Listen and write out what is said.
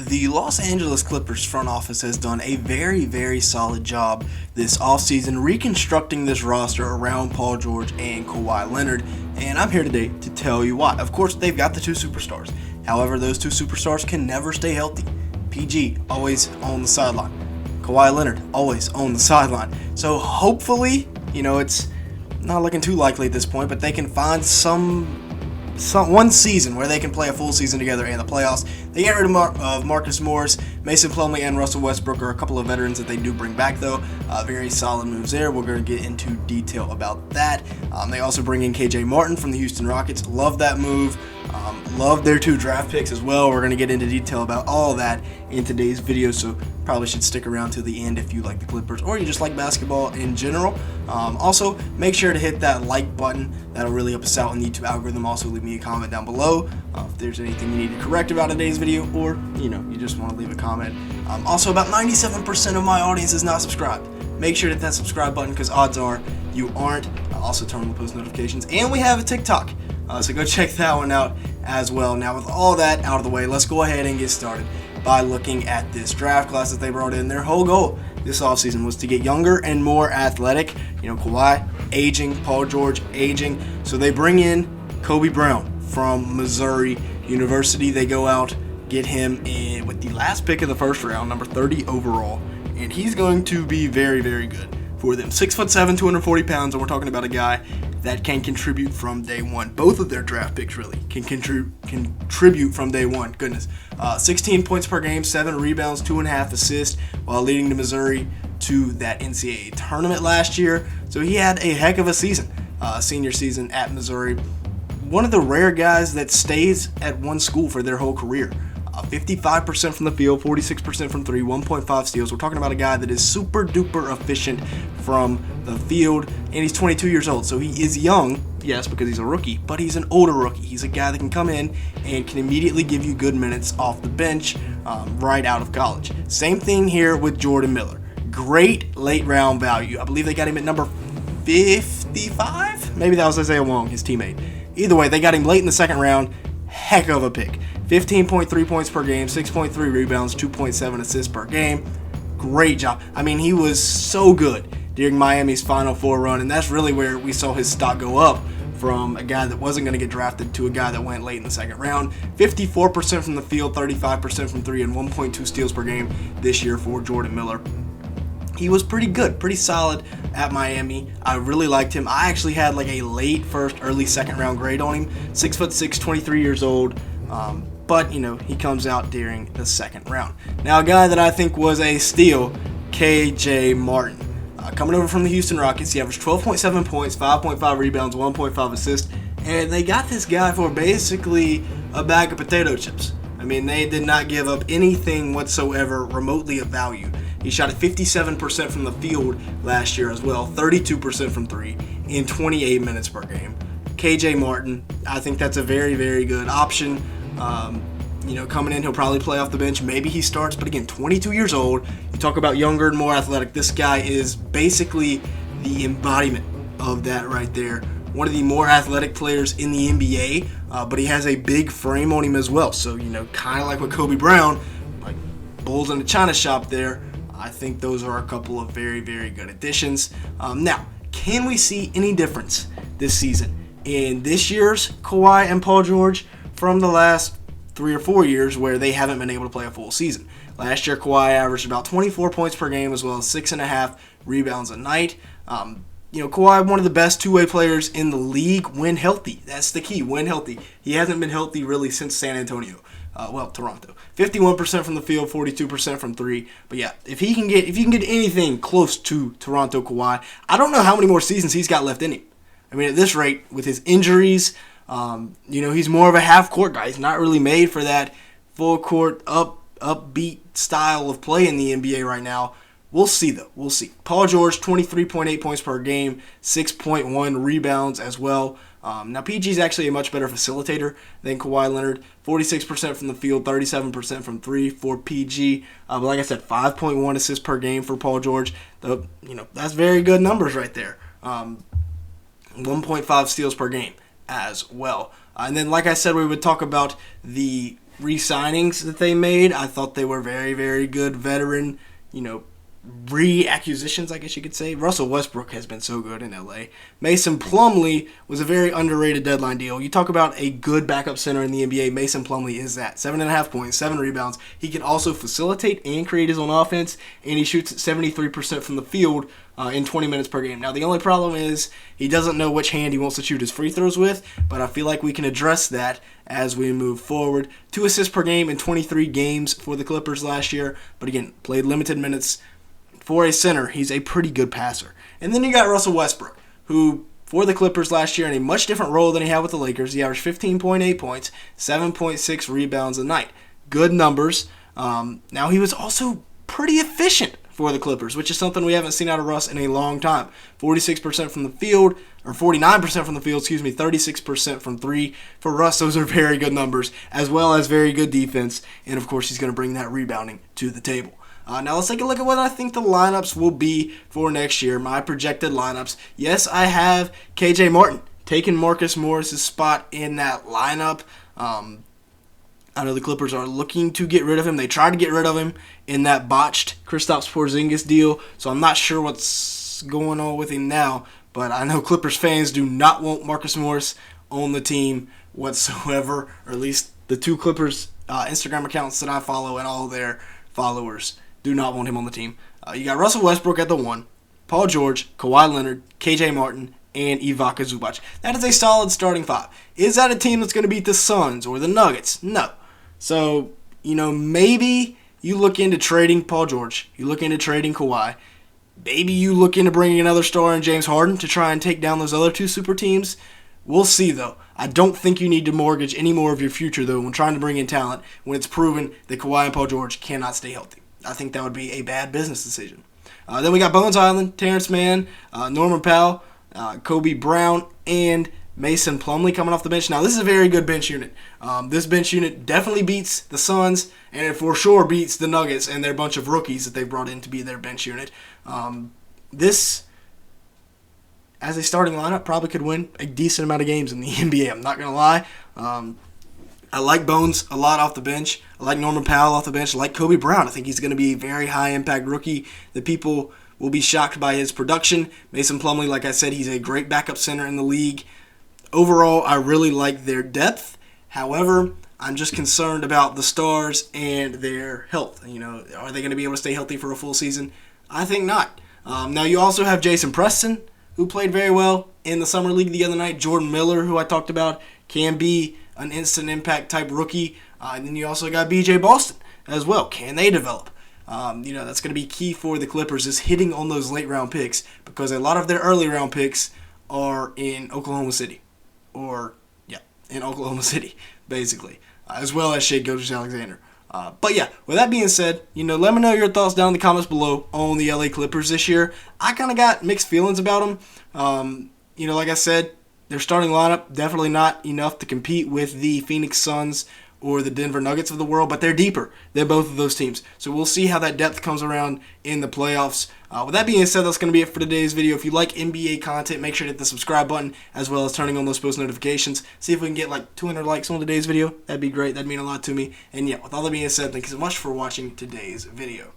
The Los Angeles Clippers front office has done a very, very solid job this offseason reconstructing this roster around Paul George and Kawhi Leonard, and I'm here today to tell you why. Of course, they've got the two superstars. However, those two superstars can never stay healthy. PG, always on the sideline. Kawhi Leonard, always on the sideline. So hopefully, it's not looking too likely at this point, but they can find one season where they can play a full season together in the playoffs. They get rid of Marcus Morris, Mason Plumlee, and Russell Westbrook are a couple of veterans that they do bring back, though. Very solid moves there. We're going to get into detail about that. They also bring in KJ Martin from the Houston Rockets. Love that move. Love their two draft picks as well. We're going to get into detail about all of that in today's video, so probably should stick around to the end if you like the Clippers or you just like basketball in general. Also, make sure to hit that like button. That'll really help us out in the YouTube algorithm. Also, leave me a comment down below if there's anything you need to correct about today's video, or you just want to leave a comment. Also, about 97% of my audience is not subscribed. Make sure to hit that subscribe button because odds are you aren't. Also, turn on the post notifications, and we have a TikTok. So go check that one out as well. Now, with all that out of the way, let's go ahead and get started by looking at this draft class that they brought in. Their whole goal this offseason was to get younger and more athletic. Kawhi aging, Paul George aging. So they bring in Kobe Brown from Missouri University. They go out, get him in with the last pick of the first round, number 30 overall. And he's going to be very, very good for them. 6'7", 240 pounds, and we're talking about a guy that can contribute from day one. Both of their draft picks really can contribute from day one. Goodness. 16 points per game, 7 rebounds, 2.5 assists, while leading to Missouri to that NCAA tournament last year. So he had a heck of a season, senior season at Missouri. One of the rare guys that stays at one school for their whole career. 55% from the field, 46% from three, 1.5 steals. We're talking about a guy that is super duper efficient from the field, and he's 22 years old. So he is young, yes, because he's a rookie, but he's an older rookie. He's a guy that can come in and can immediately give you good minutes off the bench right out of college. Same thing here with Jordan Miller. Great late round value. I believe they got him at number 55? Maybe that was Isaiah Wong, his teammate. Either way, they got him late in the second round. Heck of a pick. 15.3 points per game, 6.3 rebounds, 2.7 assists per game. Great job. I mean, he was so good during Miami's Final Four run, and that's really where we saw his stock go up from a guy that wasn't going to get drafted to a guy that went late in the second round. 54% from the field, 35% from three, and 1.2 steals per game this year for Jordan Miller. He was pretty good, pretty solid at Miami. I really liked him. I actually had like a late first, early second round grade on him. 6'6", 23 years old. But he comes out during the second round. Now, a guy that I think was a steal, KJ Martin. Coming over from the Houston Rockets, he averaged 12.7 points, 5.5 rebounds, 1.5 assists. And they got this guy for basically a bag of potato chips. I mean, they did not give up anything whatsoever remotely of value. He shot at 57% from the field last year as well, 32% from three, in 28 minutes per game. KJ Martin, I think that's a very, very good option. Coming in, he'll probably play off the bench. Maybe he starts, but again, 22 years old. You talk about younger and more athletic. This guy is basically the embodiment of that right there. One of the more athletic players in the NBA, but he has a big frame on him as well. So, kind of like with Kobe Brown, like bulls in the china shop there. I think those are a couple of very, very good additions. Now, can we see any difference this season in this year's Kawhi and Paul George from the last 3 or 4 years where they haven't been able to play a full season? Last year, Kawhi averaged about 24 points per game as well as 6.5 rebounds a night. Kawhi, one of the best two-way players in the league when healthy. That's the key, when healthy. He hasn't been healthy really since San Antonio. Toronto. 51% from the field, 42% from three. But yeah, if you can get anything close to Toronto Kawhi, I don't know how many more seasons he's got left in him. I mean, at this rate, with his injuries, he's more of a half-court guy. He's not really made for that full-court, upbeat style of play in the NBA right now. We'll see, though. We'll see. Paul George, 23.8 points per game, 6.1 rebounds as well. Now, PG is actually a much better facilitator than Kawhi Leonard. 46% from the field, 37% from three for PG. But like I said, 5.1 assists per game for Paul George. That's very good numbers right there. 1.5 steals per game as well. And then, like I said, we would talk about the re-signings that they made. I thought they were very, very good veteran, re-acquisitions, I guess you could say. Russell Westbrook has been so good in LA. Mason Plumlee was a very underrated deadline deal. You talk about a good backup center in the NBA, Mason Plumlee is that. 7.5 points, 7 rebounds. He can also facilitate and create his own offense, and he shoots at 73% from the field in 20 minutes per game. Now, the only problem is he doesn't know which hand he wants to shoot his free throws with, but I feel like we can address that as we move forward. 2 assists per game in 23 games for the Clippers last year, but again, played limited minutes. For a center, he's a pretty good passer. And then you got Russell Westbrook, who for the Clippers last year in a much different role than he had with the Lakers. He averaged 15.8 points, 7.6 rebounds a night. Good numbers. Now he was also pretty efficient for the Clippers, which is something we haven't seen out of Russ in a long time. 46% from the field, or 49% from the field, 36% from three. For Russ, those are very good numbers, as well as very good defense. And of course, he's going to bring that rebounding to the table. Now let's take a look at what I think the lineups will be for next year, my projected lineups. Yes, I have KJ Martin taking Marcus Morris's spot in that lineup. I know the Clippers are looking to get rid of him. They tried to get rid of him in that botched Kristaps Porzingis deal, so I'm not sure what's going on with him now, but I know Clippers fans do not want Marcus Morris on the team whatsoever, or at least the 2 Clippers Instagram accounts that I follow and all their followers do not want him on the team. You got Russell Westbrook at the 1, Paul George, Kawhi Leonard, KJ Martin, and Ivica Zubac. That is a solid starting 5. Is that a team that's going to beat the Suns or the Nuggets? No. So, maybe you look into trading Paul George. You look into trading Kawhi. Maybe you look into bringing another star in James Harden to try and take down those other 2 super teams. We'll see, though. I don't think you need to mortgage any more of your future, though, when trying to bring in talent when it's proven that Kawhi and Paul George cannot stay healthy. I think that would be a bad business decision. Then we got Bones Island, Terrence Mann, Norman Powell, Kobe Brown, and Mason Plumlee coming off the bench. Now, this is a very good bench unit. This bench unit definitely beats the Suns, and it for sure beats the Nuggets and their bunch of rookies that they brought in to be their bench unit. This, as a starting lineup, probably could win a decent amount of games in the NBA. I'm not going to lie. I like Bones a lot off the bench. I like Norman Powell off the bench. I like Kobe Brown. I think he's going to be a very high-impact rookie that people will be shocked by his production. Mason Plumlee, like I said, he's a great backup center in the league. Overall, I really like their depth. However, I'm just concerned about the stars and their health. Are they going to be able to stay healthy for a full season? I think not. Now, you also have Jason Preston, who played very well in the Summer League the other night. Jordan Miller, who I talked about, can be an instant impact type rookie. And then you also got B.J. Boston as well. Can they develop? That's going to be key for the Clippers, is hitting on those late round picks, because a lot of their early round picks are in Oklahoma City. In Oklahoma City, basically. As well as Shai Gilgeous-Alexander. But yeah, with that being said, let me know your thoughts down in the comments below on the LA Clippers this year. I kind of got mixed feelings about them. Like I said, their starting lineup, definitely not enough to compete with the Phoenix Suns or the Denver Nuggets of the world, but they're deeper than both of those teams. So we'll see how that depth comes around in the playoffs. With that being said, that's going to be it for today's video. If you like NBA content, make sure to hit the subscribe button, as well as turning on those post notifications. See if we can get like 200 likes on today's video. That'd be great. That'd mean a lot to me. And yeah, with all that being said, thank you so much for watching today's video.